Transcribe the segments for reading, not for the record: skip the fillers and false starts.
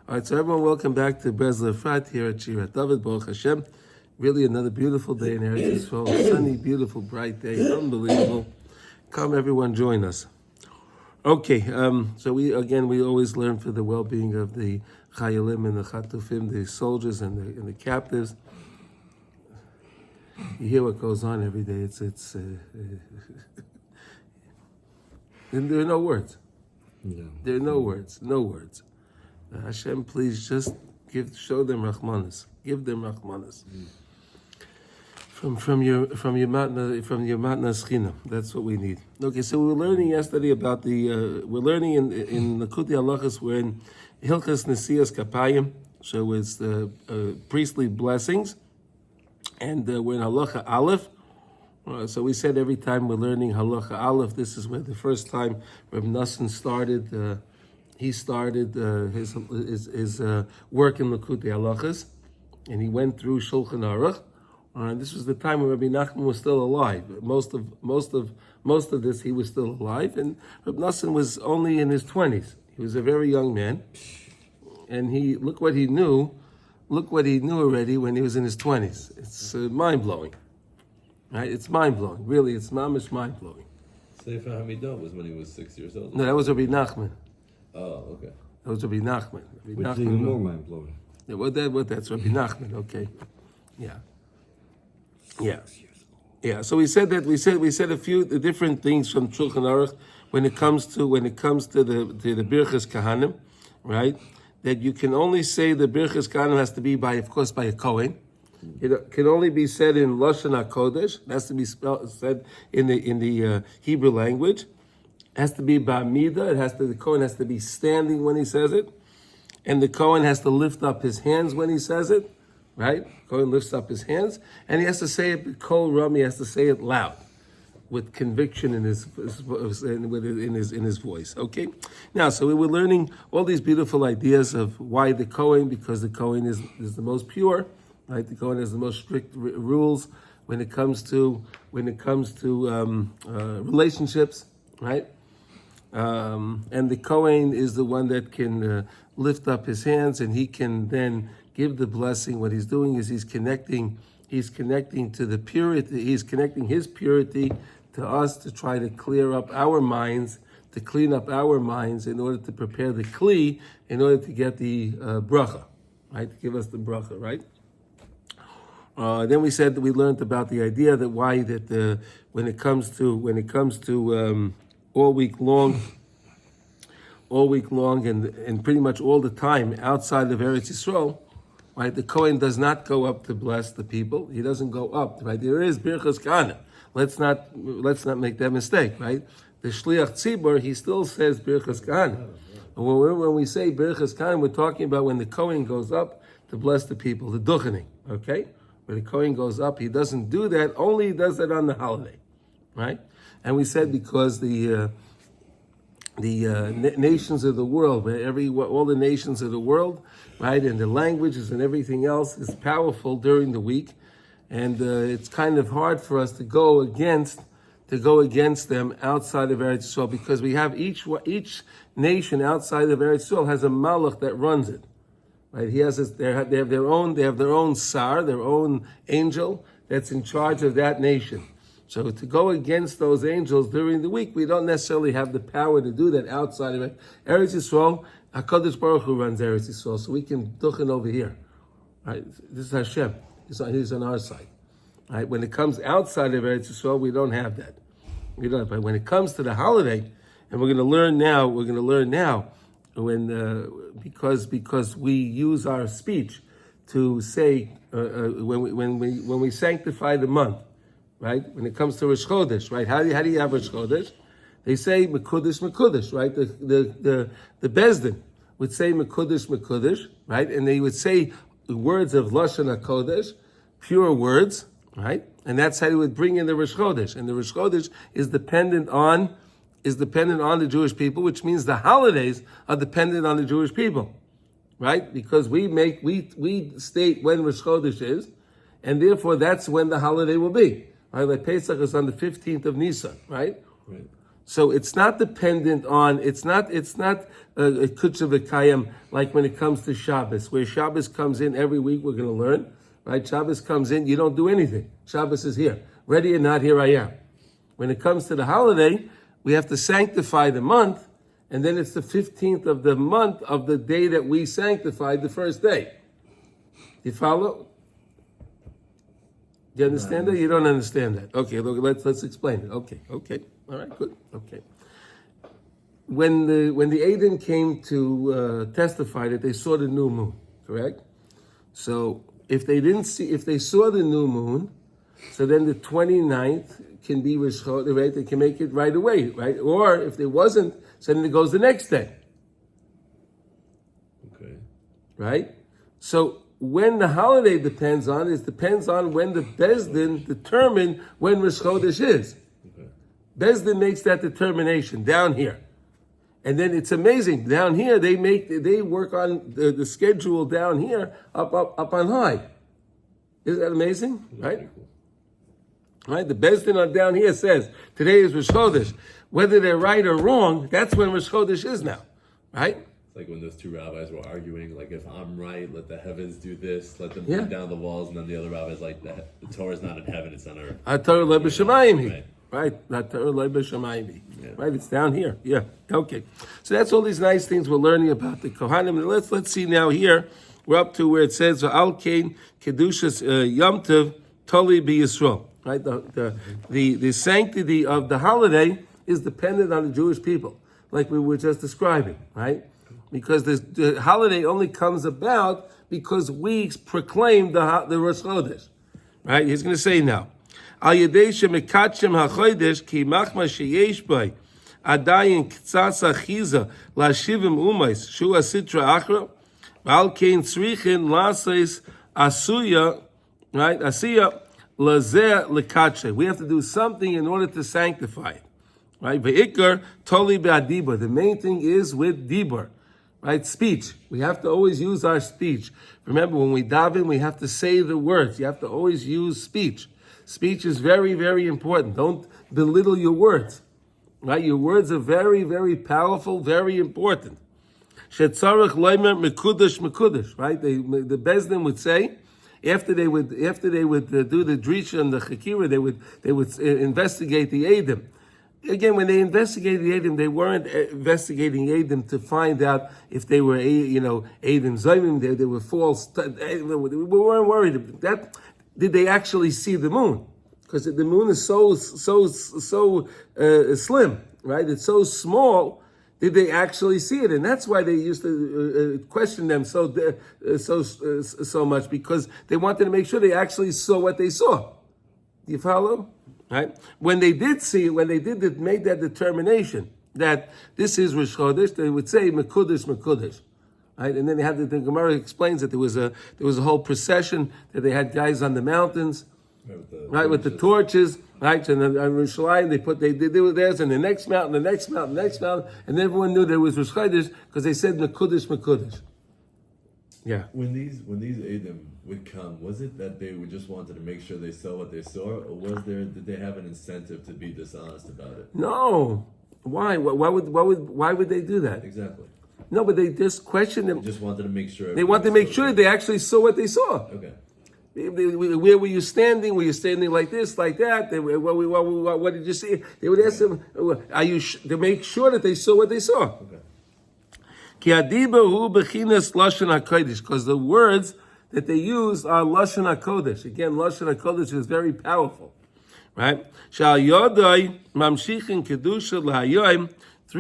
All right, so everyone, welcome back to Breslov Efrat here at Shirat David, Baruch Hashem. Really another beautiful day in Eretz Yisrael. Sunny, beautiful, bright day, unbelievable. Come everyone, join us. Okay, so we always learn for the well-being of the Chayalim and the Chatufim, the soldiers and the captives. You hear what goes on every day. There are no words. No. There are no words. Hashem, please just show them Rahmanas. Give them Rahmanas. From your matna Schina. That's what we need. Okay, so we were learning yesterday about we're learning in the Kuti Halachas, we're in Hilchas Nesias Kapayim, so it's the priestly blessings, and we're in Halacha Aleph. So we said every time we're learning Halacha Aleph, this is where the first time Reb Nassan started. He started his work in Likutei Halachas, and he went through Shulchan Aruch. This was the time when Rabbi Nachman was still alive. Most of this he was still alive, and Reb Nassan was only in his 20s. He was a very young man, and look what he knew already when he was in his 20s. It's mind blowing, right? It's mind blowing. Really, it's mamish mind blowing. Sefer Hamidah was when he was 6 years old. No, that was Rabbi Nachman. Oh, okay. That was Rabbi Nachman. Which is even more mind blowing. Yeah, that's Rabbi Nachman. Okay, yeah. So we said a few different things from Shulchan Aruch when it comes to the Birchas Kahanim, right? That you can only say the Birchas Kahanim has to be by a Kohen. It can only be said in Lashon HaKodesh. It has to be said in the Hebrew language. It has to be Ba'amida. The Kohen has to be standing when he says it, and the Kohen has to lift up his hands when he says it. Right? Kohen lifts up his hands, and he has to say it kol ram. He has to say it loud, with conviction in his voice. Okay. Now, so we were learning all these beautiful ideas of why the Kohen, because the Kohen is the most pure. Right? The Kohen has the most strict rules when it comes to relationships. Right? And the Kohen is the one that can lift up his hands, and he can then give the blessing. What he's doing is he's connecting to the purity. He's connecting his purity to us to try to clear up our minds, to clean up our minds in order to prepare the kli, in order to get the bracha, right? To give us the bracha, right? Then we said that we learned about the idea that when it comes to all week long, and pretty much all the time outside of Eretz Yisrael, right? The Kohen does not go up to bless the people. He doesn't go up, right? There is Birchas Kahana. Let's not make that mistake, right? The Shliach Tzibur, he still says Birchas Kahana. When we say Birchas Kahana, we're talking about when the Kohen goes up to bless the people, the Duchening, okay? When the Kohen goes up, he doesn't do that, only he does it on the holiday, right? And we said because the nations of the world, all the nations of the world, right, and the languages and everything else is powerful during the week, and it's kind of hard for us to go against them outside of Eretz Yisrael, because we have each nation outside of Eretz Yisrael has a malach that runs it, right? They have their own sar, their own angel that's in charge of that nation. So to go against those angels during the week, we don't necessarily have the power to do that outside of it. Eretz Yisrael, HaKadosh Baruch Hu runs Eretz Yisrael, so we can duchen over here. Right? This is Hashem. He's on our side. Right? When it comes outside of Eretz Yisrael, we don't have that. But when it comes to the holiday, and we're going to learn now, because we use our speech to say when we sanctify the month. Right? When it comes to Rosh Chodesh, right? How do you have Rosh Chodesh? They say Mekudesh, right? The Bezdin would say Mekudesh, right? And they would say words of Lashon HaKodesh, pure words, right? And that's how they would bring in the Rosh Chodesh. And the Rosh Chodesh is dependent on the Jewish people, which means the holidays are dependent on the Jewish people, right? Because we state when Rosh Chodesh is, and therefore that's when the holiday will be. Right, like Pesach is on the 15th of Nisan, right? So it's not dependent on, it's not a kutcha v'kayim like when it comes to Shabbos, where Shabbos comes in every week, we're going to learn, right? Shabbos comes in, you don't do anything. Shabbos is here. Ready or not, here I am. When it comes to the holiday, we have to sanctify the month, and then it's the 15th of the month of the day that we sanctified the first day. You follow? Do you understand that? You don't understand that. Okay, look, let's explain it. Okay. All right, good. Okay. When the Aden came to testify that they saw the new moon, correct? So if they saw the new moon, so then the 29th can be Rosh Chodesh, right? They can make it right away, right? Or if there wasn't, so then it goes the next day. Okay. Right? So when the holiday depends on when the Bezdin determine when Rosh Chodesh is. Okay. Bezdin makes that determination down here. And then it's amazing. Down here, they work on the schedule down here up on high. Isn't that amazing? Right? Cool. Right? The Bezdin on down here says, today is Rosh Chodesh. Whether they're right or wrong, that's when Rosh Chodesh is now. Right? It's like when those two rabbis were arguing, like, if I'm right, let the heavens do this, let them bring down the walls, and then the other rabbi's like, the Torah's not in heaven, it's on earth. Torah le b'shamayim. Right. Right? Torah le b'shamayim. Right? It's down here. Yeah. Okay. So that's all these nice things we're learning about the Kohanim. Let's see now here. We're up to where it says, Al Kain Kedushas Yom Tov Toli B'Yisrael. Right? The sanctity of the holiday is dependent on the Jewish people, like we were just describing, right? Because the holiday only comes about because we proclaim the Rosh Chodesh, right? He's going to say now, Al Yedei Shemekatchem HaChodesh Ki Machma Sheyesh Bai Adayin Ktsas Achiza LaShivim Umais Shu Asitra Achra Al Kain Tzrichin Laseis Asuya, right? Asiya Lazeh Lekache. We have to do something in order to sanctify it, right? Ve'ikar Toli Be'adibur. The main thing is with dibur. Right, speech. We have to always use our speech. Remember, when we daven, we have to say the words. You have to always use speech. Speech is very, very important. Don't belittle your words. Right, your words are very, very powerful, very important. Shetzarech leimer mekudesh mekudesh. Right, the Bezdin would say after they would do the drisha and the chakira, they would investigate the Edom. Again, when they investigated the Edom, they weren't investigating Edom to find out if they were, Edom Zayim, they were false. We weren't worried about that. Did they actually see the moon? Because the moon is so slim, right? It's so small. Did they actually see it? And that's why they used to question them so much, because they wanted to make sure they actually saw what they saw. Do you follow? Right? When they did see it, made that determination that this is Rosh Chodesh, they would say Mekudesh, Mekudesh. Right? And then they had the Gemara explains that there was a whole procession that they had guys on the mountains, with the torches, right? And on Yerushalayim they did theirs, and the next mountain, and everyone knew there was Rosh Chodesh because they said Mekudesh, Mekudesh. Yeah. When these Edom would come, was it that they would just wanted to make sure they saw what they saw, or did they have an incentive to be dishonest about it? No. Why? Why would they do that? Exactly. No, but they just questioned them. They just wanted to make sure. They wanted to make sure that they actually saw what they saw. Okay. Where were you standing? Were you standing like this, like that? What did you see? They would ask them, "Are you to make sure that they saw what they saw?" Okay. Because the words that they use are Lashon HaKodesh. Again, Lashon HaKodesh is very powerful. Right? Through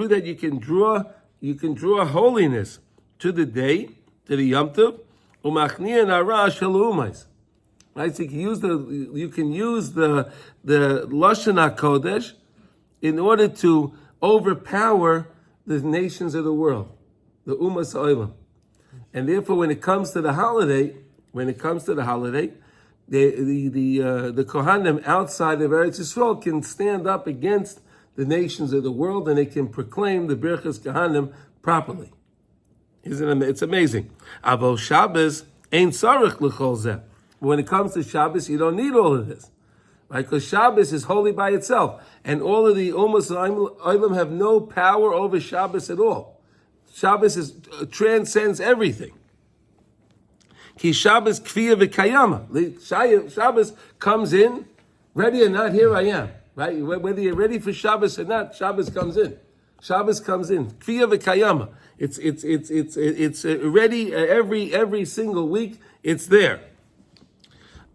that you can draw holiness to the day, to the Yom Tov, right? So you can use the Lashon HaKodesh in order to overpower the nations of the world, the Umas Ha'olam. And therefore, when it comes to the holiday, the Kohanim outside of Eretz Yisrael can stand up against the nations of the world, and they can proclaim the Birchas Kohanim properly. It's amazing. Avo Shabbos ain't sarich l'chol zeh. When it comes to Shabbos, you don't need all of this. right? Because Shabbos is holy by itself, and all of the Ummos Olam have no power over Shabbos at all. Shabbos transcends everything. Ki Shabbos kfiya v'kayama. Shabbos comes in, ready or not, here I am. Right? Whether you're ready for Shabbos or not, Shabbos comes in. Shabbos comes in. Kfiya v'kayama. It's ready every single week. It's there.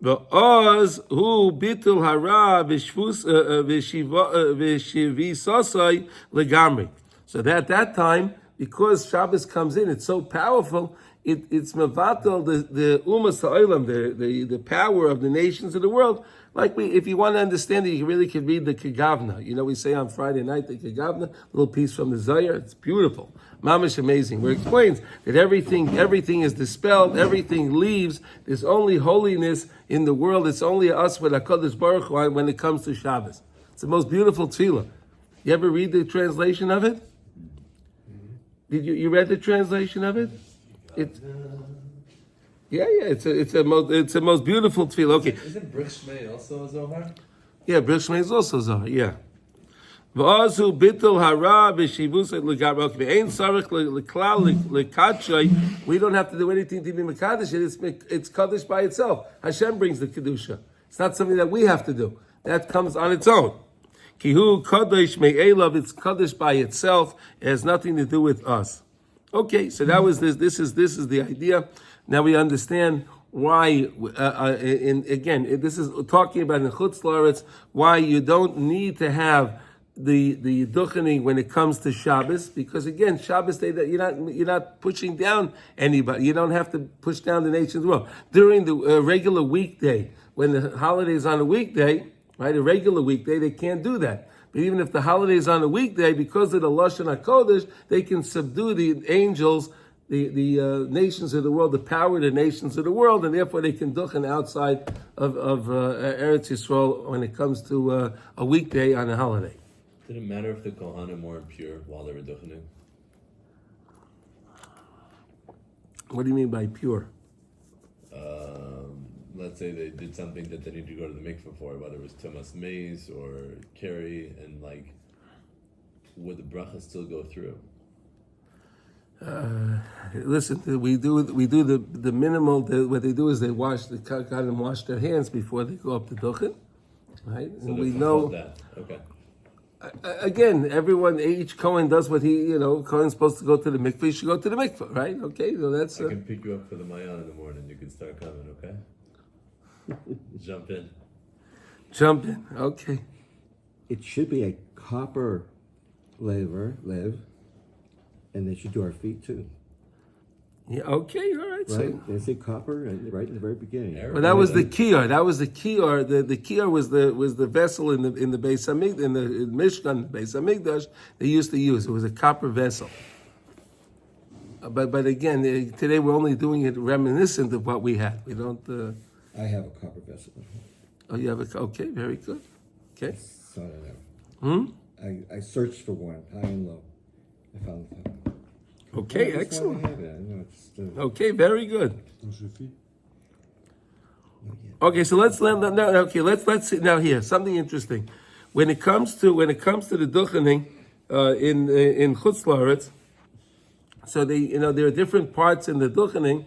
V'oz hu bitul hara v'shivisosai legamri. So that at that time, because Shabbos comes in, it's so powerful. It's mevatel the umas ha'olam, the power of the nations of the world. Like if you want to understand it, you really can read the Kegavna. We say on Friday night the Kegavna, a little piece from the Zohar. It's beautiful, mamish amazing. Where it explains that everything is dispelled, everything leaves. There's only holiness in the world. It's only us with HaKadosh Baruch Hu when it comes to Shabbos. It's the most beautiful tefillah. You ever read the translation of it? Did you read the translation of it? It's a most beautiful tefillah. Okay. Isn't Breslov also a Zohar? Yeah, Breslov is also Zohar. Yeah. V'azu bitul hara v'shivus legaber. Ve'ein sarich leklal lekadshai. We don't have to do anything to be mekadosh. It's kaddish by itself. Hashem brings the kedusha. It's not something that we have to do. That comes on its own. Kihu kadosh me'elav. It's kaddish by itself. It has nothing to do with us. Okay, so that was this. This is the idea. Now we understand why. Again, this is talking about in Chutz La'aretz why you don't need to have the duchening when it comes to Shabbos, because again, Shabbos day that you're not pushing down anybody. You don't have to push down the nation's world during the regular weekday. When the holiday is on a weekday, right? A regular weekday, they can't do that. But even if the holiday is on a weekday, because of the Lashon HaKodesh, they can subdue the angels, the nations of the world, the power of the nations of the world, and therefore they can duchen outside of Eretz Yisrael when it comes to a weekday on a holiday. Did it matter if the Kohanim weren't pure while they were duchening? What do you mean by pure? Let's say they did something that they need to go to the mikveh for, whether it was Tumas Maze or Kerry, and would the bracha still go through? Listen, we do the minimal. What they do is they wash their hands before they go up to duchen, right? So and we know that. Okay. Again, each Kohen does what he, Kohen's supposed to go to the mikveh. He should go to the mikveh, right? Okay, so that's. I can pick you up for the Mayan in the morning. You can start coming, okay? Jump in. Okay. It should be a copper lev, and they should do our feet too. Yeah. Okay. All right. Right? So, they say copper right in the very beginning. well, that was the kiyar. The kiyar was the vessel in the Beis Hamikdash, in the Mishkan Beis Hamikdash. They used to use it was a copper vessel. But again, today we're only doing it reminiscent of what we had. We don't. I have a copper vessel. Oh, you have okay, very good. Okay. So I don't know. I searched for one, high and low. I found the copper. Okay, Well, excellent. I have it. I know it's Okay, very good. Okay, so let's see now here something interesting. When it comes to the duchening in Chutz La'aretz, so there are different parts in the duchening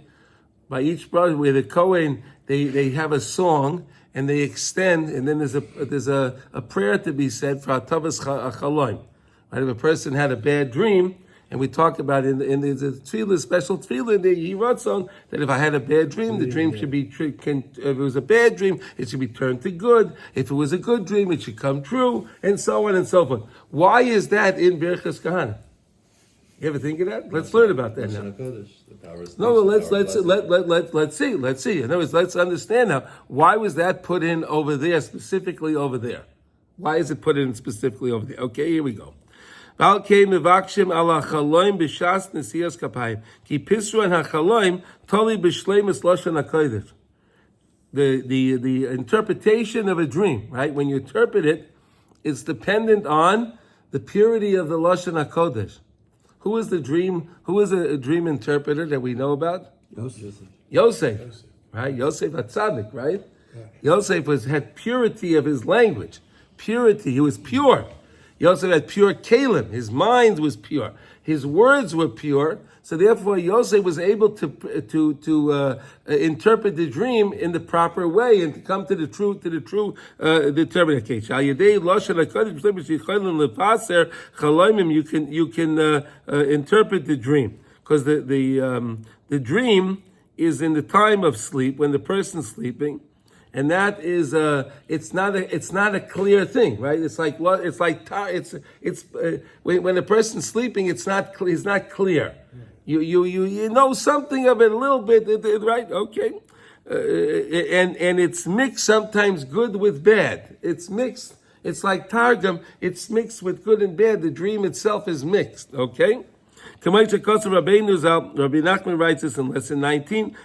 by each brother where the Kohen they have a song and they extend, and then there's a prayer to be said for Hatavas Chaloim. Right? If a person had a bad dream, and we talk about in there's a tefillah, special tefillah in the Yiratzon, that if I had a bad dream, the dream should be if it was a bad dream, it should be turned to good. If it was a good dream, it should come true, and so on and so forth. Why is that in Birchas Kahana? You ever think of that? Let's learn about that now. No, let's see. In other words, let's understand now. Why was that put in over there, specifically over there? Why is it put in specifically over there? Okay, here we go. The interpretation of a dream, right? When you interpret it, it's dependent on the purity of the Lashon HaKodesh. Who is a dream interpreter that we know about? Yosef. Yosef, right? Yosef HaTzadik, right? Yosef had purity of his language. Purity. He was pure. Yosef had pure kalim. His mind was pure. His words were pure. So therefore, Yosef was able to interpret the dream in the proper way and to come to the true determination. You can interpret the dream because the dream is in the time of sleep when the person's sleeping. And that is it's not a clear thing, right? It's like when a person's sleeping, it's not clear. You know something of it a little bit, right? Okay, and it's mixed sometimes good with bad. It's mixed. It's like Targum. It's mixed with good and bad. The dream itself is mixed. Okay. Rabbi Nachman writes this in lesson 19.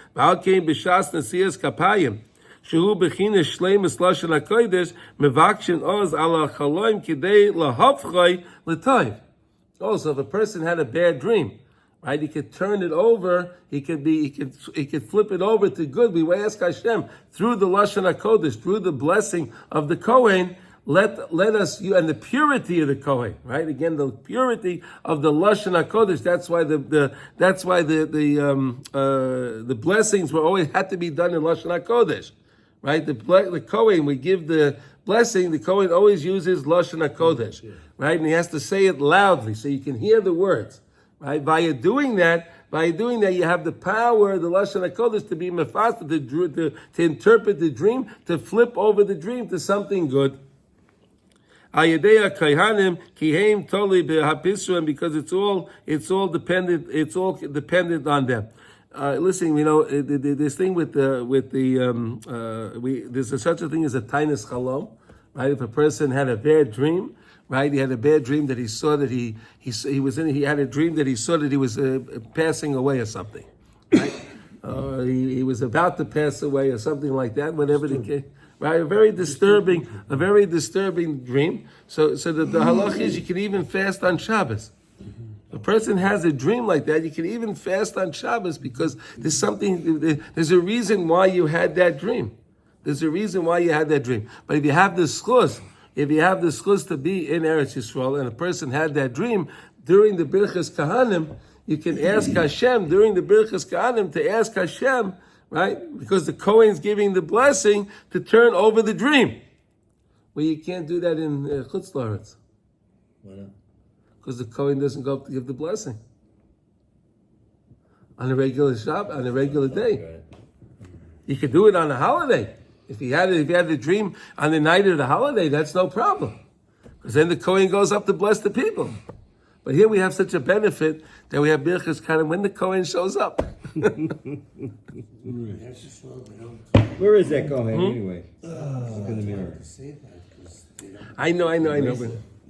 שהוא בכינס שלמוס לשון הקודש, מבקשים עוז על החלום כדי להופכו לטוב. Also, if a person had a bad dream, right, he could turn it over, he could flip it over to good. We ask Hashem through the Lashon HaKodesh, through the blessing of the Kohen, let us, and the purity of the Kohen, right? Again, the purity of the Lashon HaKodesh. That's why the blessings were always had to be done in Lashon HaKodesh. Right, the Kohen, we give the blessing. The Kohen always uses Lashon HaKodesh, right, and he has to say it loudly so you can hear the words. Right, by doing that, you have the power, the Lashon HaKodesh, to be mefased, to interpret the dream, to flip over the dream to something good. Because it's all dependent on them. Listen, this thing there's such a thing as a tainis chalom, right? If a person had a bad dream, right? He had a bad dream that he saw that he had a dream that he saw that he was passing away or something, right? He was about to pass away or something like that, whatever the case. Right, a very disturbing dream. So the halach is you can even fast on Shabbos. A person has a dream like that, you can even fast on Shabbos because there's a reason why you had that dream. There's a reason why you had that dream. But if you have the schus to be in Eretz Yisrael and a person had that dream during the Birchas Kahanim, you can ask Hashem during the Birchas Kahanim to ask Hashem, right? Because the Kohen's giving the blessing to turn over the dream. Well, you can't do that in Chutz La'aretz. Why not? Because the Kohen doesn't go up to give the blessing on a regular Shabbat, on a regular day. Right. You could do it on a holiday. If you had a dream on the night of the holiday, that's no problem. Because then the Kohen goes up to bless the people. But here we have such a benefit that we have Birchas Kahanim when the Kohen shows up. Where is that Kohen anyway? Look in the mirror. I know.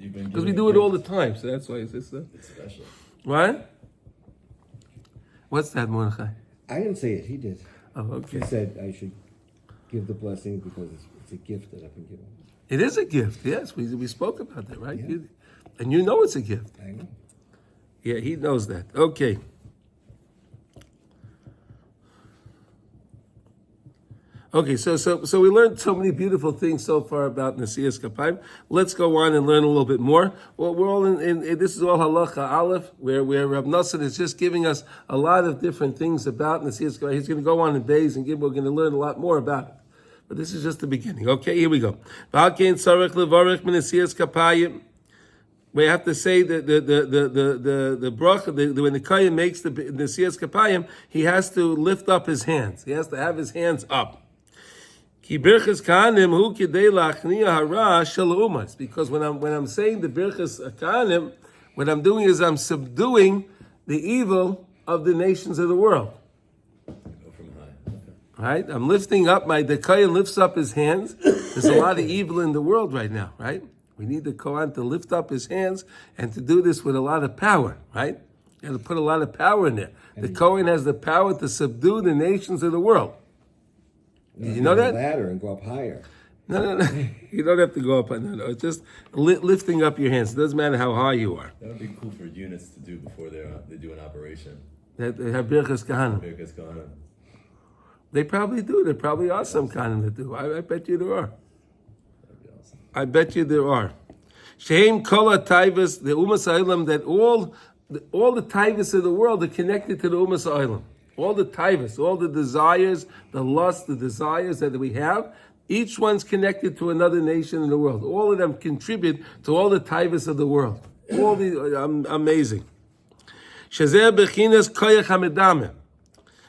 Because we do it all the time, so that's why it's special. What? What's that, Mordechai? I didn't say it. He did. Oh, okay. He said I should give the blessing because it's a gift that I've been given. It is a gift. Yes, we spoke about that, right? Yeah. And you know it's a gift. I know. Yeah, he knows that. Okay. Okay, so we learned so many beautiful things so far about Nesias Kapayim. Let's go on and learn a little bit more. Well, we're all in this is all Halacha Aleph, where Rab Nosson is just giving us a lot of different things about Nesias Kapayim. He's going to go on in days and we're going to learn a lot more about it. But this is just the beginning. Okay, here we go. We have to say that the bracha, when the kohen makes the Nesias Kapayim, he has to lift up his hands. He has to have his hands up. Because when I'm saying the Birchas Kahanim, what I'm doing is I'm subduing the evil of the nations of the world. Go from high. Okay. Right? I'm lifting up the kohen lifts up his hands. There's a lot of evil in the world right now, right? We need the kohen to lift up his hands and to do this with a lot of power, right? You got to put a lot of power in there. The kohen has the power to subdue the nations of the world. Did you know that? Ladder and go up higher. No. You don't have to go up. No. It's just lifting up your hands. It doesn't matter how high you are. That would be cool for units to do before they do an operation. They have Birchas Kahanim. Birchas Kahanim. They probably do. There probably are some kind of that do. I bet you there are. That'd be awesome. I bet you there are. Shehem kol taivas, the umas ha'olam, that all the taivas of the world are connected to the umas ha'olam. All the taivas, all the desires, the lust, the desires that we have, each one's connected to another nation in the world. All of them contribute to all the taivas of the world. All the amazing. Shazeh bechinas koyach hamedameh.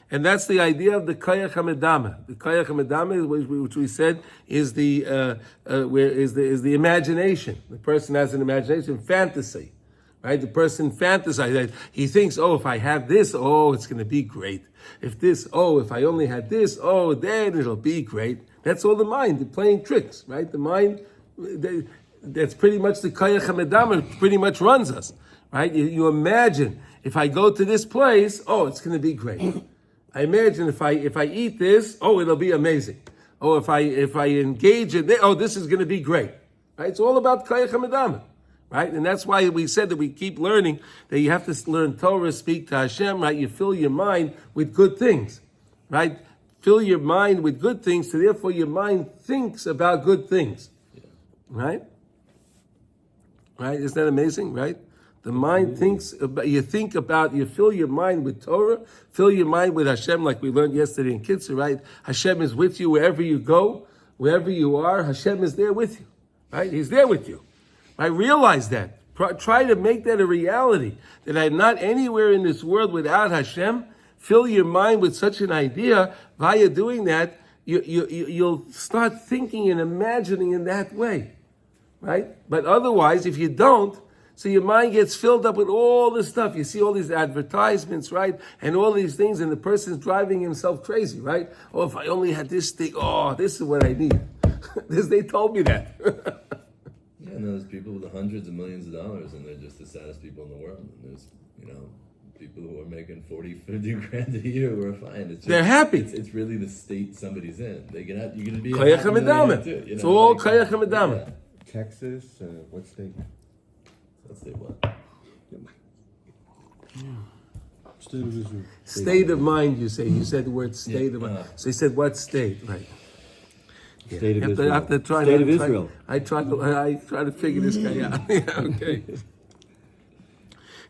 And that's the idea of the koyach hamedameh. The koyach hamedameh, which we said is the imagination. The person has an imagination, fantasy, right? The person fantasizes. He thinks, oh, if I have this, oh, it's going to be great. If I only had this, oh, then it'll be great. That's all the mind. They're playing tricks, right? The mind, that's pretty much the koyach hamedameh. Pretty much runs us, right? You imagine if I go to this place, oh, it's going to be great. I imagine if I eat this, oh, it'll be amazing. Oh, if I engage in this, oh, this is going to be great. Right? It's all about koyach hamedameh, right? And that's why we said that we keep learning that you have to learn Torah, speak to Hashem, right? You fill your mind with good things, right? Fill your mind with good things, so therefore your mind thinks about good things, right? Right? Isn't that amazing, right? The mind thinks about, you fill your mind with Torah, fill your mind with Hashem, like we learned yesterday in Kitzur, right? Hashem is with you wherever you go, wherever you are, Hashem is there with you, right? He's there with you. I realize that. Try to make that a reality, that I'm not anywhere in this world without Hashem. Fill your mind with such an idea. Via doing that, you'll start thinking and imagining in that way, right? But otherwise, if you don't, so your mind gets filled up with all this stuff. You see all these advertisements, right? And all these things, and the person's driving himself crazy, right? Oh, if I only had this thing, oh, this is what I need. They told me that. Yeah, and there's people with hundreds of millions of dollars, and they're just the saddest people in the world. And there's, people who are making 40, 50 grand a year who are fine. It's just, they're happy. It's really the state somebody's in. You're going to be koyach hamedameh. It's all koyach hamedameh. Texas, what state? Let's say what? State of Israel. State of mind, you say. You said the word state of mind. So you said what state? Right. Yeah. State of Israel. I have to try State of Israel. I try to figure this guy out. Yeah, okay.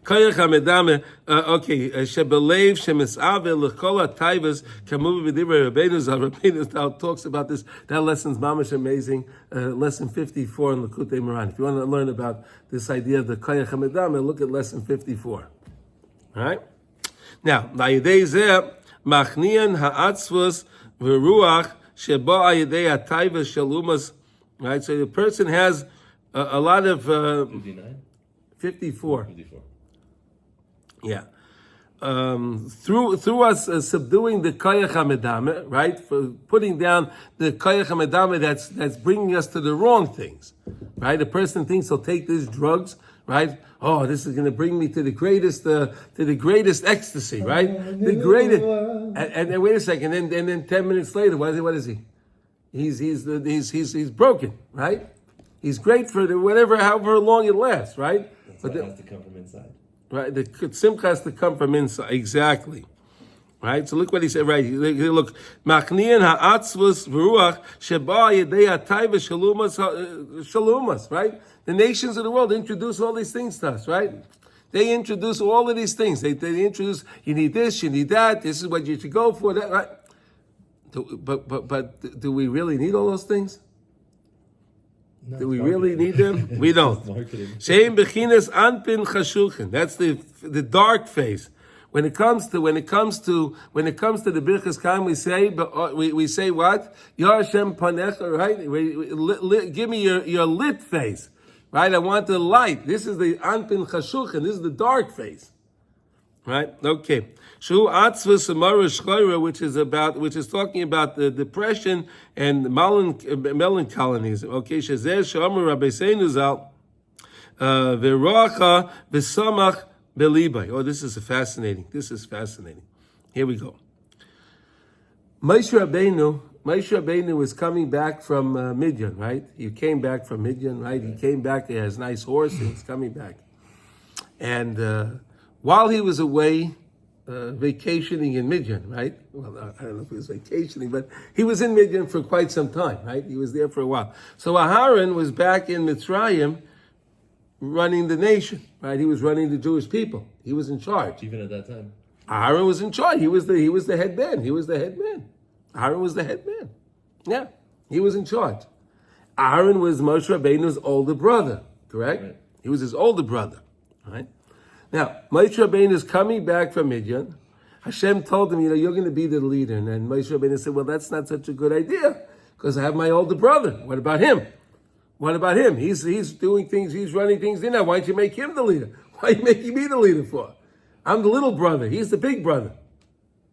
Koyach hamedameh. Okay. Shebelev shemisave l'kol ha'taivas kamu v'divrei Rabbeinu Zal. Rabbeinu Zal talks about this. That lesson's mamish amazing. Lesson 54 in Likutei Moran. If you want to learn about this idea of the koyach hamedameh, look at lesson 54. All right. Now, la'yidei zeh machnian ha'atzvus v'ruach sheba ayidei ha'taivas shalumas. Right. So the person has a lot of 59? 54. 54. Yeah. Through us subduing the koyach hamedameh, right? For putting down the koyach hamedameh that's bringing us to the wrong things, right? A person thinks he'll take these drugs, right? Oh, this is going to bring me to the greatest ecstasy, right? The greatest. And then wait a second. And then 10 minutes later, what is he? He's broken, right? He's great for however long it lasts, right? But it has to come from inside. Right, the simcha has to come from inside. Exactly. Right, so look what he said. Right, look, machnian ha'atzvus v'ruach sheba yedei ha'taiva shalumas. Right, the nations of the world introduce all these things to us. Right, they introduce all of these things. They introduce, you need this, you need that. This is what you should go for. That, right? But do we really need all those things? No, do we really need them? We don't. Shein bechinas anpin chashuchen. That's the dark face. When it comes to the Birchas Chaim, we say what? Yar Hashem panecha, right? Give me your lit face, right? I want the light. This is the anpin chashuchen. This is the dark face, right? Okay. Shu atzvus amara shchoira, which is talking about the depression and melancholies. Okay, shezeh she'amar Rabbeinu Zal v'rocha v'samach belibay. Oh, this is fascinating. Here we go. Moshe Rabbeinu was coming back from Midian, right? He came back from Midian, right? He came back. He has a nice horse, and he's coming back. And while he was away, vacationing in Midian, right? Well, I don't know if he was vacationing, but he was in Midian for quite some time, right? He was there for a while. So Aharon was back in Mitzrayim running the nation, right? He was running the Jewish people. He was in charge. Even at that time. Aharon was in charge. He was the head man. He was the head man. Aharon was the head man. Yeah, he was in charge. Aharon was Moshe Rabbeinu's older brother, correct? Right. He was his older brother, right? Now, Moshe Rabbeinu is coming back from Midian. Hashem told him, you're going to be the leader. And then Moshe Rabbeinu said, well, that's not such a good idea because I have my older brother. What about him? What about him? He's doing things, he's running things in there. Why don't you make him the leader? Why are you making me the leader for? I'm the little brother. He's the big brother,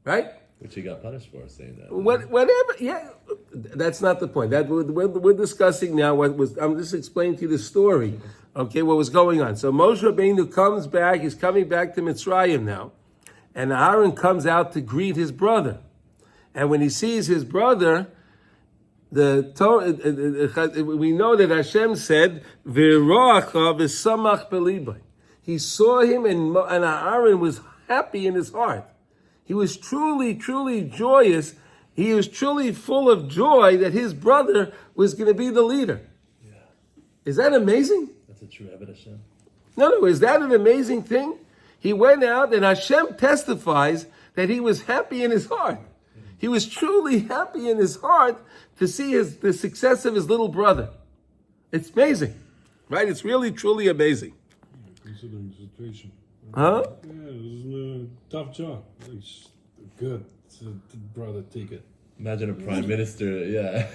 right? Which he got punished for saying that. Whatever, yeah. That's not the point. That we're discussing now. I'm just explaining to you the story. Okay, what was going on? So Moshe Rabbeinu comes back. He's coming back to Mitzrayim now, and Aaron comes out to greet his brother. And when he sees his brother, the Torah, we know that Hashem said, "V'roacha v'samach b'libay." He saw him, and Aaron was happy in his heart. He was truly, truly joyous. He was truly full of joy that his brother was going to be the leader. Yeah. Is that amazing? That's a true evidence, Hashem. No, is that an amazing thing? He went out and Hashem testifies that he was happy in his heart. He was truly happy in his heart to see the success of his little brother. It's amazing, right? It's really, truly amazing. Considering the situation. Huh? Yeah, it was a tough job. It's good to brother take it. Imagine a prime minister, yeah.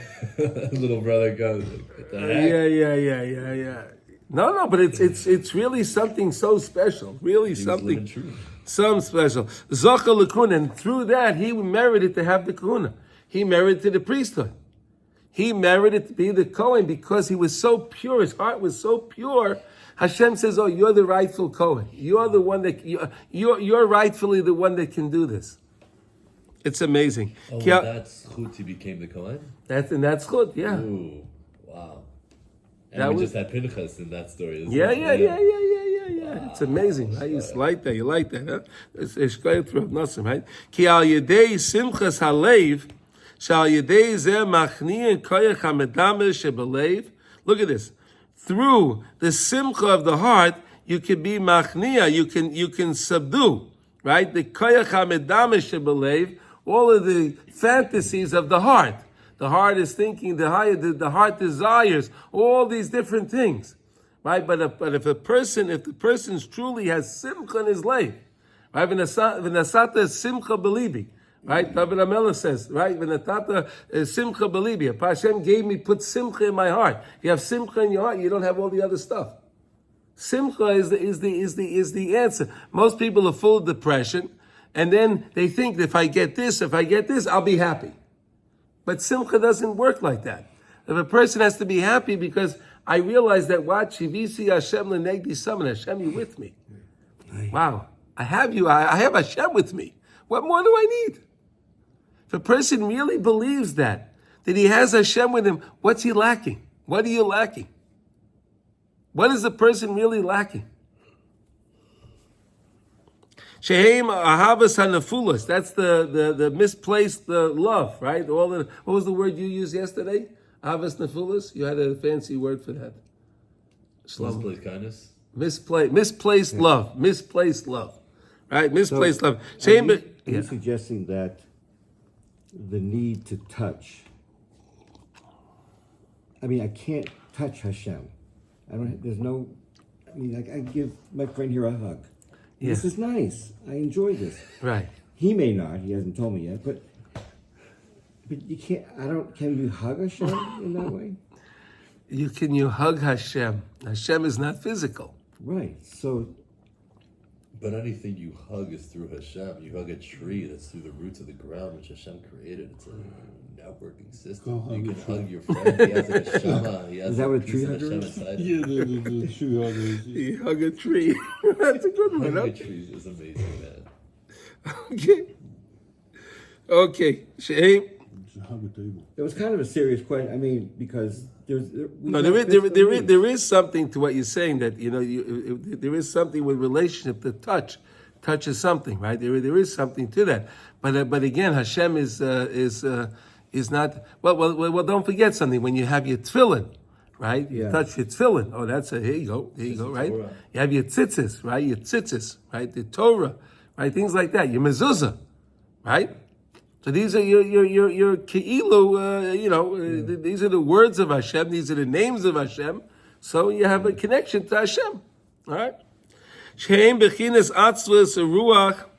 Little brother goes, what the heck? Yeah. No, but it's really something so special. Really He was something. living true. Some special. Zocha l'kuna, and through that, he merited to have the kahuna. He merited the priesthood. He merited to be the Kohen because he was so pure. His heart was so pure. Hashem says, "Oh, you're the rightful Kohen. You're the one that you're rightfully the one that can do this." It's amazing. Oh, that's chut he became the Kohen? That's good. Yeah. Ooh, wow. And That we was- just had Pinchas in that story. Yeah. It's amazing, right? You like that, huh? It's going through nothing, right? Ki al yedei simchas halev, shal yedei zeh machniin koyach hamedame shebelev. Look at this. Through the simcha of the heart, you can be machnia. You can subdue, right? The koyach hamedame shebelev, all of the fantasies of the heart. The heart is thinking. The heart desires all these different things. Right, but if the person truly has simcha in his life, right? V'nasata simcha belibi, right? David HaMelech says, right? V'nasata simcha belibi. If Hashem put simcha in my heart. You have simcha in your heart, you don't have all the other stuff. Simcha is the answer. Most people are full of depression, and then they think that if I get this, I'll be happy. But simcha doesn't work like that. If a person has to be happy because I realize that Shivisi Hashem lenegdi summon, Hashem, you with me. Wow, I have you. I have Hashem with me. What more do I need? If a person really believes that he has Hashem with him, what's he lacking? What are you lacking? What is the person really lacking? Shehem ahavas hanafulas. That's the misplaced love, right? What was the word you used yesterday? Ahavas nafulas. You had a fancy word for that. Misplaced kindness. Misplaced love. Misplaced love. Right? Misplaced love. Are you suggesting that the need to touch? I mean, I can't touch Hashem. I give my friend here a hug. Yes. This is nice. I enjoy this. Right. He may not. He hasn't told me yet. But you can't. Can you hug Hashem in that way? You hug Hashem. Hashem is not physical. Right. So. But anything you hug is through Hashem. You hug a tree that's through the roots of the ground, which Hashem created. It's a networking system. Go You hug can a hug your friend. He has a neshama. He has Is that what a piece tree of hugger Hashem is? inside Yeah, him. the true hug is. You hug a tree. That's a good one. Hugging a Okay. tree is amazing, man. Okay. Shehem. Just hug a table. It was kind of a serious question. I mean, because there is something to what you're saying that there is something with relationship to touch touches something, right? There is something to that. But again, Hashem is not. Well. Don't forget something. When you have your tefillin, right? You touch your tefillin. Oh, here you go, right? Torah. You have your tzitzis, right? Your tzitzis, right? The Torah, right? Things like that. Your mezuzah, right? So these are your ke'ilu. These are the words of Hashem. These are the names of Hashem. So you have a connection to Hashem, all right? Shehem bechinas atzvus ruach.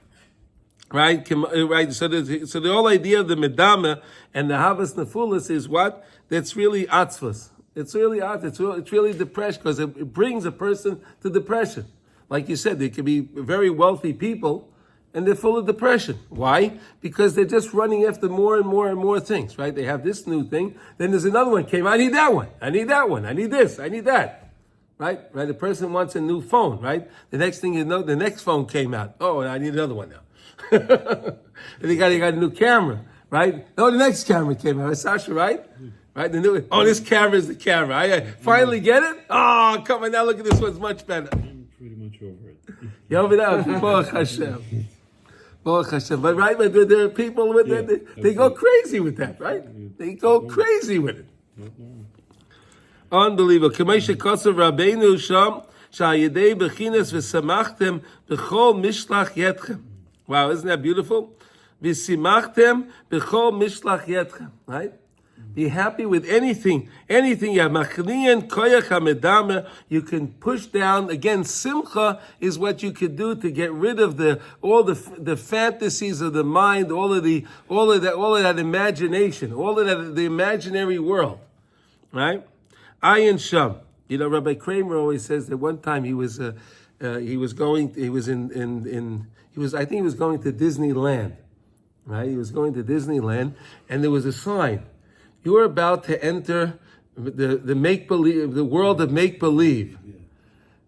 Right. So the whole idea of the medama and the havas nefulas is what? That's really atzvus. It's really depression, because it brings a person to depression. Like you said, there could be very wealthy people and they're full of depression. Why? Because they're just running after more and more and more things, right? They have this new thing, then there's another one came, I need that one, I need that one, I need this, I need that. Right? The person wants a new phone, right? The next thing you know, the next phone came out. Oh, I need another one now. And they got a new camera, right? Oh, the next camera came out. Sasha, right? Right? This camera is the camera. I finally get it? Oh, come on, now look at this one's much better. I'm pretty much over it. You're over there? Baruch Hashem. Baruch Hashem. But there are people with that, they go crazy with that, right? They go crazy with it. Unbelievable. Kamesha Kosav Rabbeinu Sham, Sha'yedei Bechinas V'samachtem B'chol Mishlach Yetchem. Wow, isn't that beautiful? V'simachtem B'chol Mishlach Yetchem. Right? Be happy with anything you have. Machniyan Koyach HaMedama, you can push down. Again, Simcha is what you could do to get rid of all the fantasies of the mind, all of that imagination, all of that, the imaginary world. Right? Ayin Sham. Rabbi Kramer always says that one time he was going to Disneyland, right? He was going to Disneyland, and there was a sign: you are about to enter the make believe, the world of make believe. Yeah.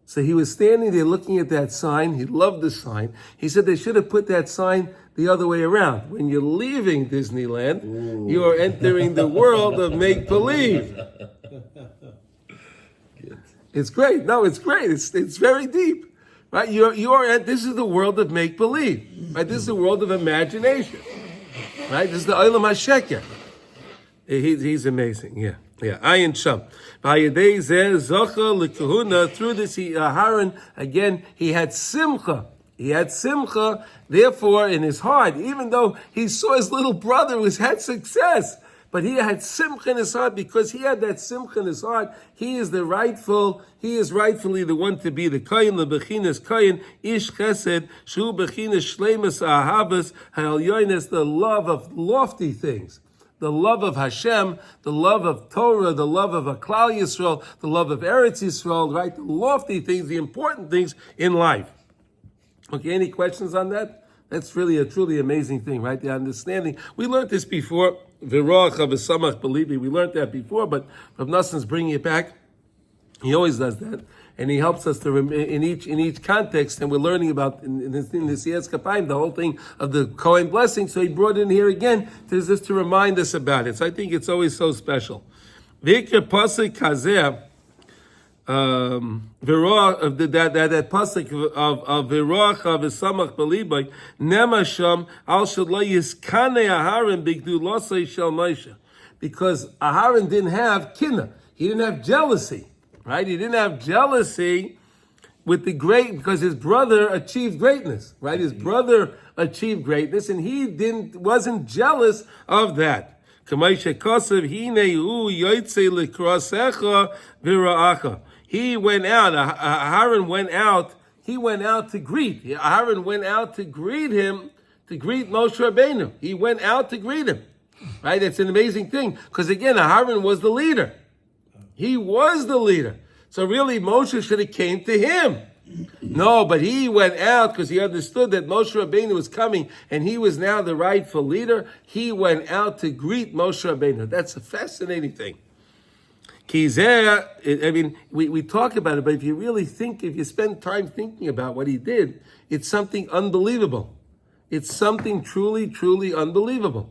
So he was standing there looking at that sign. He loved the sign. He said they should have put that sign the other way around. When you're leaving Disneyland, you are entering the world of make believe. It's great. No, it's great. It's very deep, right? This is the world of make believe, right? This is the world of imagination, right? This is the Olam HaSheker. He's amazing. Yeah. Ayin Sham. V'ayedei zeh zocha lekahuna. Through this, Aharon again, he had simcha. Therefore, in his heart, even though he saw his little brother had success, but he had simcha in his heart, because he had that simcha in his heart. He is rightfully the one to be the kohen, the bechinas kohen, ish chesed, shu bechinas shleimus ahavas, ha'elyonis, the love of lofty things. The love of Hashem, the love of Torah, the love of Klal Yisrael, the love of Eretz Yisrael, right? The lofty things, the important things in life. Okay, any questions on that? That's really a truly amazing thing, right? The understanding. We learned this before. V'roach v'samach believing. We learned that before, but Rav Nassan's bringing it back. He always does that, and he helps us to in each context. And we're learning about in the Siyas Kapayim, the whole thing of the Kohen blessing. So he brought it in here again just to remind us about it. So I think it's always so special. V'ikra pasuk kazeh. That pasuk of V'roach v'samach b'libay nemasham al shelo yiskane Aharon b'gdulosei shel Moshe, because Aharon didn't have kinna, he didn't have jealousy, right? He didn't have jealousy with because his brother achieved greatness, right? His brother achieved greatness, and he wasn't jealous of that. K'moshe kosev hine hu yotzei l'krasecha v'ra'acha. He went out. Aharon went out. He went out to greet. Aharon went out to greet him, to greet Moshe Rabbeinu. He went out to greet him. Right? It's an amazing thing, because again, Aharon was the leader. He was the leader. So really, Moshe should have came to him. No, but he went out because he understood that Moshe Rabbeinu was coming, and he was now the rightful leader. He went out to greet Moshe Rabbeinu. That's a fascinating thing. We talk about it, but if you spend time thinking about what he did, it's something unbelievable. It's something truly, truly unbelievable.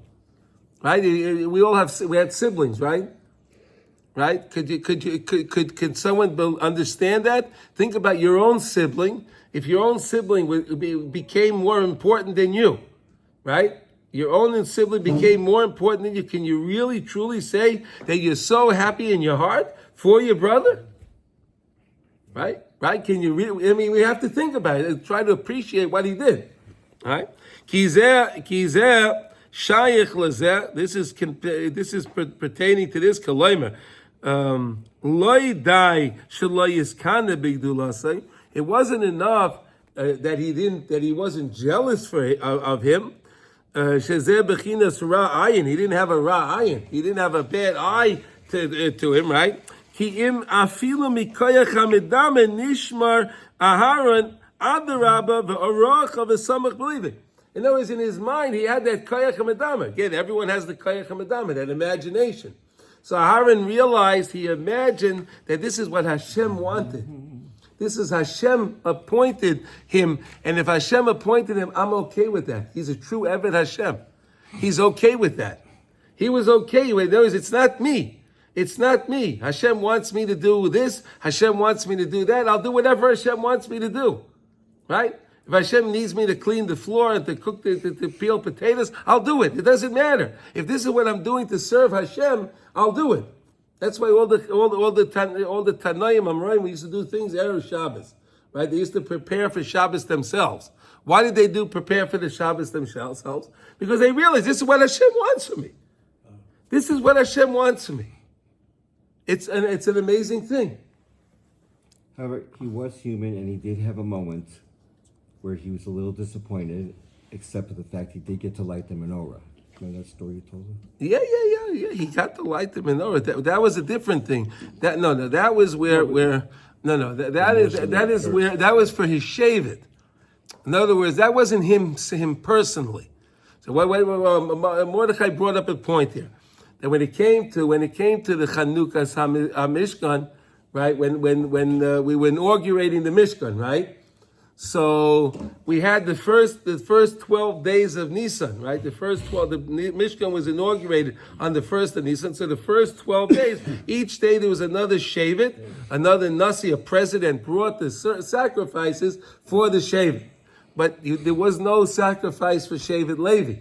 Right? We had siblings, right? Right? Could someone understand that? Think about your own sibling. if your own sibling became more important than you, right? Your own sibling became more important than you. Can you really, truly say that you're so happy in your heart for your brother? Right? Right? Can you really? I mean, we have to think about it and try to appreciate what he did. Right? Kizer shayich lazeh. This is pertaining to this kalamer. Loy dai shelo yiskana bigdulasei. It wasn't enough that he wasn't jealous of him. Shezeh bechinas ra'ayin. He didn't have a ra'ayin. He didn't have a bad eye to him, right? Ki im afilu mikoyach hamidame nishmar aharon adarabba v'orach v'samach believing. In other words, in his mind, he had that koyach hamidame. Again, everyone has the koyach hamidame, that imagination. So Aharon realized, he imagined that this is what Hashem wanted. This is Hashem appointed him, and if Hashem appointed him, I'm okay with that. He's a true Eved Hashem. He's okay with that. He was okay with it. In other words, it's not me. It's not me. Hashem wants me to do this. Hashem wants me to do that. I'll do whatever Hashem wants me to do. Right? If Hashem needs me to clean the floor and to cook, to peel potatoes, I'll do it. It doesn't matter. If this is what I'm doing to serve Hashem, I'll do it. That's why all the Tanoim Amroim, we used to do things Erev Shabbos, right? They used to prepare for Shabbos themselves. Why did they prepare for the Shabbos themselves? Because they realized this is what Hashem wants from me. This is what Hashem wants from me. It's an amazing thing. However, he was human, and he did have a moment where he was a little disappointed, except for the fact he did get to light the menorah. Remember that story you told him? Yeah. He got to light the menorah. That was a different thing. That was that was for his shavit. In other words, that wasn't him personally. So Mordechai brought up a point here that when it came to the Chanukas HaMishkan, right? When we were inaugurating the Mishkan, right? So we had the first 12 days of Nisan, right? The Mishkan was inaugurated on the first of Nisan. So the first 12 days, each day there was another Shavit, another Nasi, a president brought the sacrifices for the Shavit. But there was no sacrifice for Shavit Levi.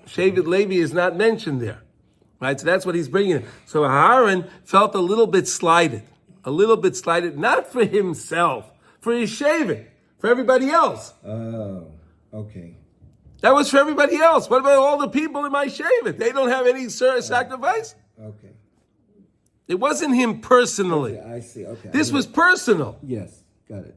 Shavit Levi is not mentioned there, right? So that's what he's bringing. So Aharon felt a little bit slighted, not for himself, for his shaving, for everybody else. Oh, okay. That was for everybody else. What about all the people in my shaving? They don't have any sacrifice? Okay. It wasn't him personally. Okay, I see. Okay. This was personal. Yes, got it.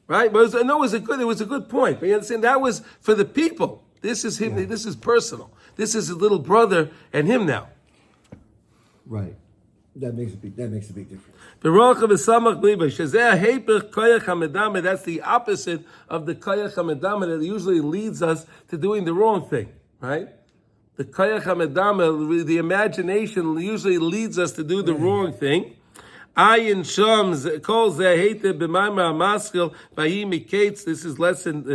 Right? But it was a good point. But you understand, that was for the people. This is him. Yeah. This is personal. This is his little brother and him now. Right. That makes a big difference. That's the opposite of the koyach hamedama that usually leads us to doing the wrong thing, right? The koyach hamedama, the imagination, usually leads us to do the wrong thing. Ayin shams calls zehete b'maimar maskil vayimikates. This is lesson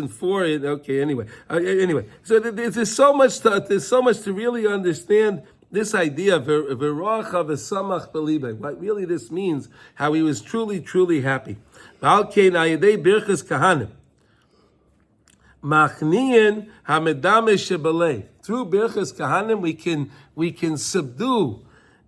4. Okay, anyway. So there's so much to really understand. This idea of v'roach v'samach b'libay, what really this means, how he was truly, truly happy. V'alkein ayidei birchas kahanim, machniyin hamedame shebelei. Through birchas kahanim, we can subdue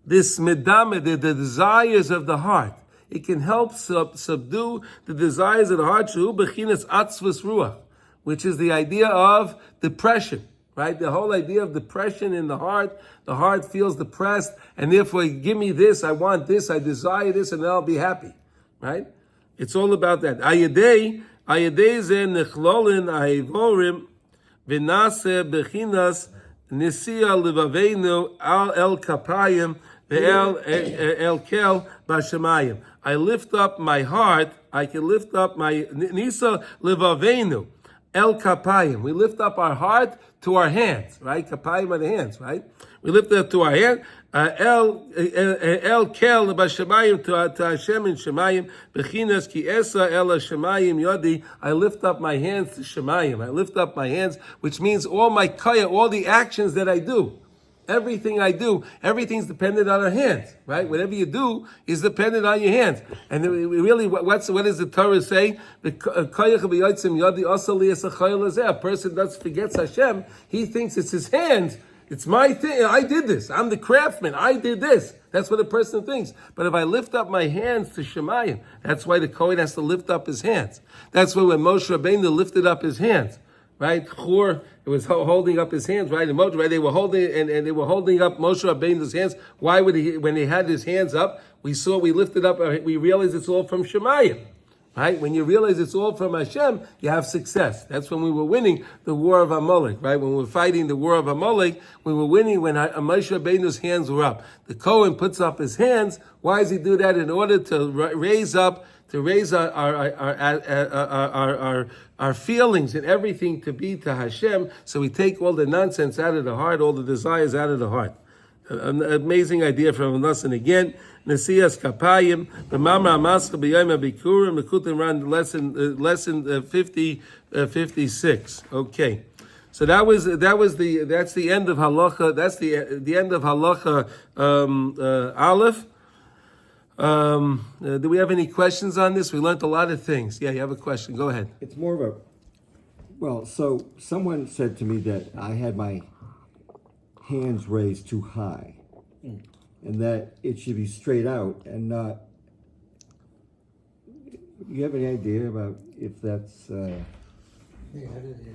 this medame, the desires of the heart. It can help subdue the desires of the heart, shehu bechinas atzvus ruach, which is the idea of depression. Right? The whole idea of depression in the heart feels depressed, and therefore, give me this, I want this, I desire this, and then I'll be happy. Right? It's all about that. Ayedei ze nechlolin ahivorim v'nase bechinas nisia levaveinu al el kapayim ve'el el kel b'shamayim. I lift up my heart, I can lift up my nisa levaveinu. El kapayim. We lift up our heart to our hands, right? Kapayim are the hands, right? We lift it up to our hand. El kel b'shamayim to Hashem in Shemayim. Bechinas ki esa el Shemayim yodi. I lift up my hands to Shemayim. I lift up my hands, which means all my kaya, all the actions that I do. Everything I do, everything's dependent on our hands, right? Whatever you do is dependent on your hands. And then really, what does the Torah say? A person forgets Hashem. He thinks it's his hands. It's my thing. I did this. I'm the craftsman. I did this. That's what a person thinks. But if I lift up my hands to Shemayim, that's why the Kohen has to lift up his hands. That's why when Moshe Rabbeinu lifted up his hands, right? Chur was holding up his hands, right? And Moshe, right? They were holding and they were holding up Moshe Rabbeinu's hands. Why would he? When he had his hands up, we lifted up. We realized it's all from Shemayim, right? When you realize it's all from Hashem, you have success. That's when we were winning the war of Amalek, right? When we were fighting the war of Amalek, we were winning when Moshe Rabbeinu's hands were up. The Kohen puts up his hands. Why does he do that? In order to raise our feelings and everything to be to Hashem, so we take all the nonsense out of the heart, all the desires out of the heart. An amazing idea from a lesson again. Nesias Kapayim, the Mamra Maska B'Yom HaBikurim, Mekutim Ran, lesson 56. Okay. So that's the end of halacha. That's the end of halacha Aleph. Do we have any questions on this? We learned a lot of things. Yeah, you have a question. Go ahead. It's more of a, well, so someone said to me that I had my hands raised too high, and that it should be straight out and not. You have any idea about if that's? They're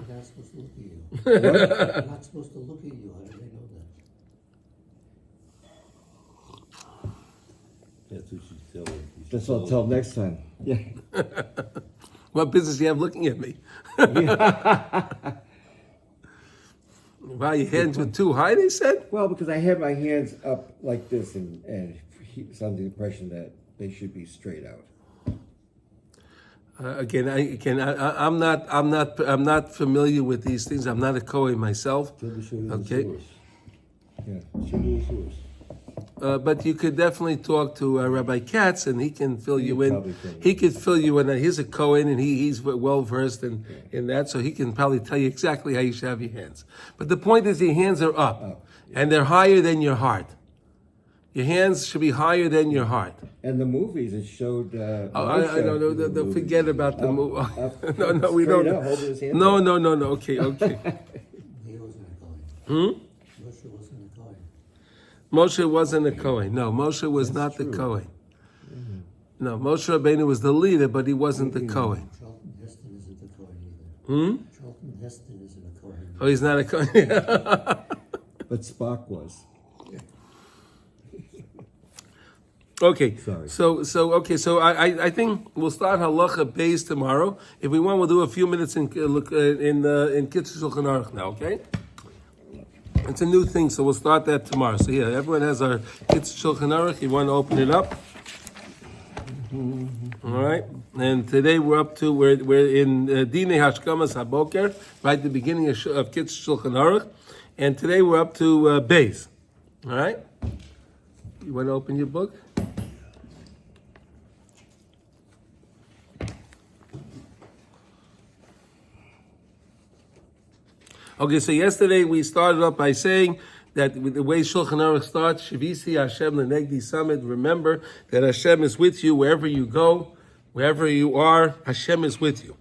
not supposed to look at you. What? They're not supposed to look at you. How do they know that? That's what she's telling. That's what I'll tell them next time. Yeah. What business do you have looking at me? Wow, your hands were too high, they said? Well, because I had my hands up like this, and he was under the impression that they should be straight out. I'm not familiar with these things. I'm not a Kohen myself. Okay. Yeah. But you could definitely talk to Rabbi Katz, and he can fill you in. probably can. He could fill you in. He's a Kohen, and he's well versed in that, so he can probably tell you exactly how you should have your hands. But the point is, your hands are up, and they're higher than your heart. Your hands should be higher than your heart. And the movies, it showed. I don't know. Forget about the movie. No, we straight don't. up, holding his hands No. up. Okay. He wasn't a Kohen. Moshe wasn't a Kohen. Moshe wasn't a Kohen. No, Moshe was not the Kohen. No, Moshe Rabbeinu was the leader, but he wasn't the Kohen. Charlton Heston isn't a Kohen either. Charlton Heston isn't a Kohen. Oh, he's not a Kohen. But Spock was. Okay. Sorry. So I think we'll start halacha beis tomorrow. If we want, we'll do a few minutes in Kitzur Shulchan Aruch now. Okay. It's a new thing, so we'll start that tomorrow. So here, everyone has our Kitzur Shulchan Aruch. You want to open it up? All right. And today we're in Dinei Hashkamas Haboker, right at the beginning of Kitzur Shulchan Aruch, and today we're up to beis. All right. You want to open your book? Okay, so yesterday we started up by saying that the way Shulchan Aruch starts, Shavisi Hashem Lenegdi Summit, remember that Hashem is with you wherever you go, wherever you are, Hashem is with you.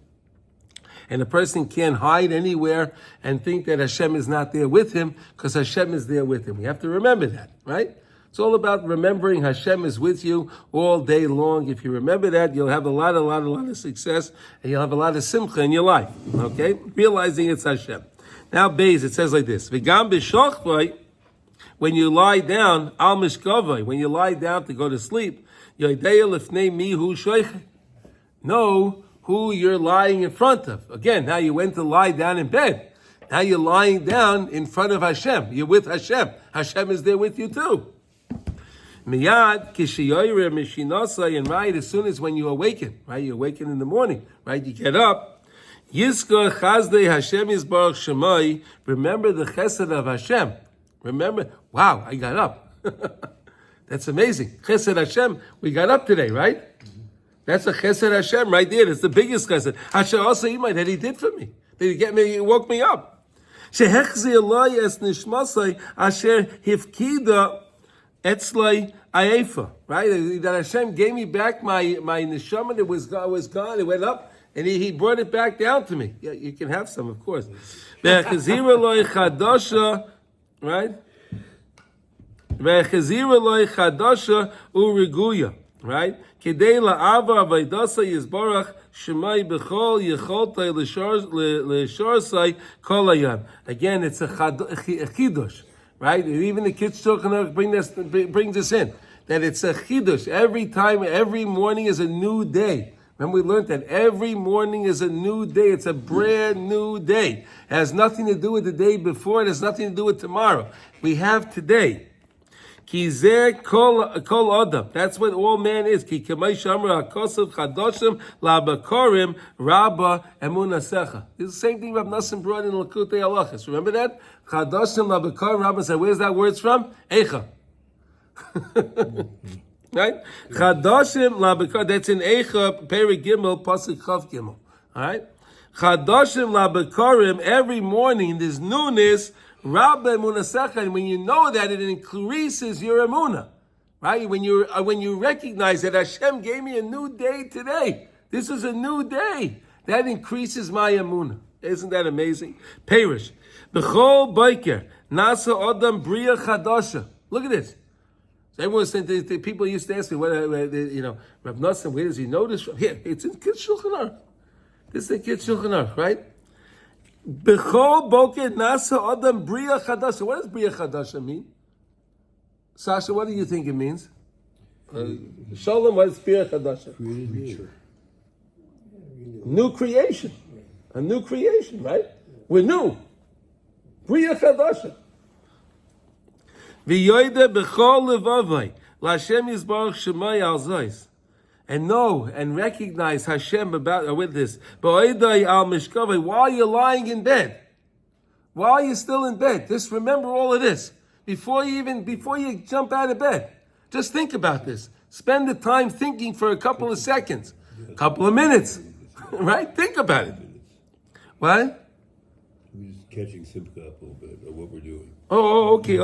And a person can't hide anywhere and think that Hashem is not there with him, because Hashem is there with him. We have to remember that, right? It's all about remembering Hashem is with you all day long. If you remember that, you'll have a lot of success, and you'll have a lot of simcha in your life, okay? Realizing it's Hashem. Now, Beis, it says like this: V'gam b'shochvay, when you lie down, al mishkavay, when you lie down to go to sleep, yodeya lifnei mihu shoichet. Know who you're lying in front of. Again, now you went to lie down in bed. Now you're lying down in front of Hashem. You're with Hashem. Hashem is there with you too. Miyad kishiyoyre mishinasay, and right as soon as when you awaken, right, you awaken in the morning, right, you get up. Yizkor chazdei Hashem yisbarach shemai. Remember the chesed of Hashem. Remember, wow, I got up. That's amazing. Chesed Hashem, we got up today, right? That's a chesed Hashem right there. That's the biggest chesed. Hashem also that He did for me. That He woke me up. Shehechzi Eloi es nishmasai asher hifkida etzlai ayefa. Right? That Hashem gave me back my neshama that was gone. It went up, and He brought it back down to me. Yeah, you can have some, of course. Ve'chazira Eloi chadasha. Right? Ve'chazira Eloi chadasha uriguya. Right? Kedei la'ava avaydasa yizbarach shemai b'chol yecholtai l'shorsai kol hayam. Again, it's a chidush, right? And even the kids Shulchan Aruch brings this in, that it's a chidush. Every time, every morning is a new day. Remember we learned that every morning is a new day. It's a brand new day. It has nothing to do with the day before. It has nothing to do with tomorrow. We have today. Ki zeh kol adam. That's what all man is. Ki k'may shamra hakosav chadoshim labakorim rabba emunasecha. This is the same thing Rav Nassim brought in Lakutei Halachos. Remember that? Chadoshim labakorim rabba said, where's that word from? Eicha. Right? Chadoshim labakorim. That's in Eicha, Peri Gimel, Pasuk Chav Gimel. Alright? Chadoshim labakorim. Every morning there's newness. Rabba emunasecha, and when you know that, it increases your emunah, right? When you recognize that Hashem gave me a new day today, this is a new day, that increases my emunah. Isn't that amazing? Perish. B'chol boker nasa adam bria chadasha. Look at this. So everyone said the people used to ask me, Rav Nassim, where does he know this from? Here, it's in Kid Shulchan Aruch. This is in Kid Shulchan Aruch, right? B'chol boker nasa adam bria chadasha. What does bria chadasha mean? Sasha, what do you think it means? Shalom, what is bria chadasha? New creation. A new creation, right? We're new. Bria chadasha. V'yoyde b'chol levavai l'Hashem yizbarach shemai al zayis. And know and recognize Hashem with this. While you're lying in bed, while you're still in bed, just remember all of this. Before you jump out of bed, just think about this. Spend the time thinking for a couple of seconds, a couple of minutes, right? Think about it. What? We're just catching Simcha up a little bit of what we're doing. Okay.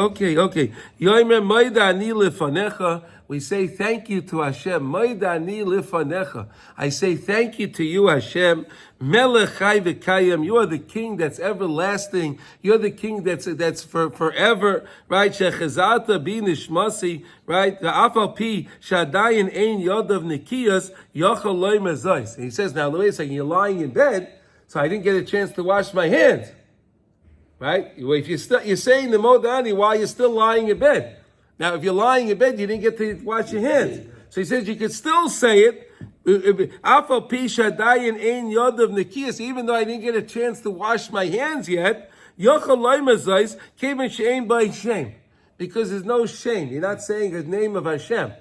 Yoimer Maida ani lefanecha. We say thank you to Hashem. Maida ani lefanecha. I say thank you to you, Hashem. Melech chai v'kayim. You are the King that's everlasting. You're the King that's for forever. Right? Shechazata bi nishmasi. Right? The afal pi shadayin ein yodav nikiyas yochel loy mezais. And he says, now wait a second. You're lying in bed, so I didn't get a chance to wash my hands. Right? If you're saying the Modani while you're still lying in bed. Now, if you're lying in bed, you didn't get to wash your hands. So he says you could still say it. Even though I didn't get a chance to wash my hands yet. Because there's no shame. You're not saying the name of Hashem.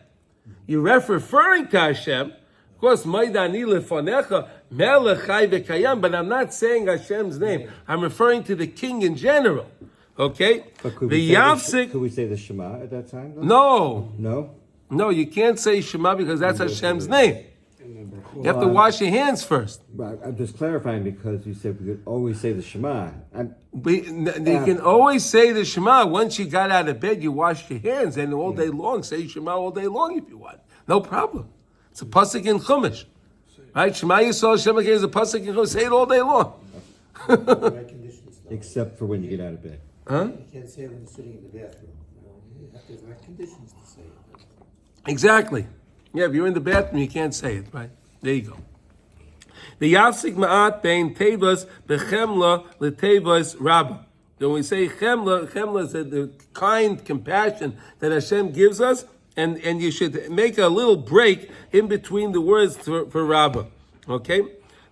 You're referring to Hashem. Of course, Maidani lefanecha melech chai v'kayam, but I'm not saying Hashem's name. I'm referring to the King in general. Okay? But could we say the Shema at that time? Though? No, you can't say Shema because that's Hashem's name. You have to wash your hands first. Right, I'm just clarifying because you said we could always say the Shema. You can always say the Shema. Once you got out of bed, you washed your hands, and all day long, say Shema all day long if you want. No problem. It's a pasuk in Chumash, right? Shema Yisrael Hashem Elokeinu is a pasuk in Chumash. Say it all day long. Except for when you get out of bed. Huh? You can't say it when you're sitting in the bathroom. You have to have conditions to say it. Exactly. Yeah, if you're in the bathroom, you can't say it, right? There you go. The Yafsik Ma'at Bein Tevas Bechemla Letevas Rabbah. When we say Chemla is the kind compassion that Hashem gives us, and you should make a little break in between the words for Rabbah. Okay?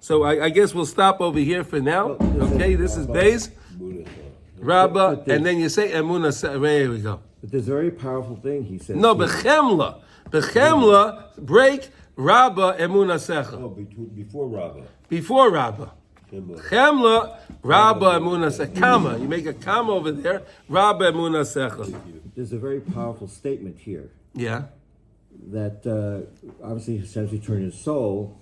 So I guess we'll stop over here for now. Okay, this is Beis, Rabbah, and then you say Emunah. There we go. But there's a very powerful thing he says. No, Bechemla. Bechemla, break Rabbah Emunah Secha. Oh, before Rabbah. Before Rabbah. Chemla, Rabbah Emunah Secha. Comma. You make a comma over there. Rabbah Emunah Secha. There's a very powerful statement here. Yeah. That obviously Hashem's eternal soul.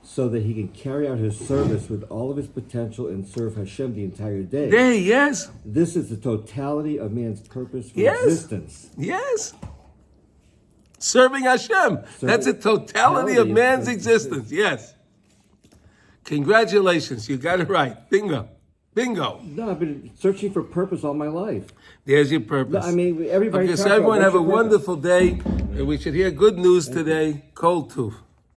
so that he can carry out his service with all of his potential and serve Hashem the entire day. Day, yes, This is the totality of man's purpose for Yes. existence. yes. Serving Hashem. That's the totality of man's existence. Yes. Congratulations, you got it right. Bingo. Bingo. No, I've been searching for purpose all my life. There's your purpose. I mean, everybody Okay, talks so everyone about have a what's your purpose? wonderful day. And we should hear good news today. Kol Tuv.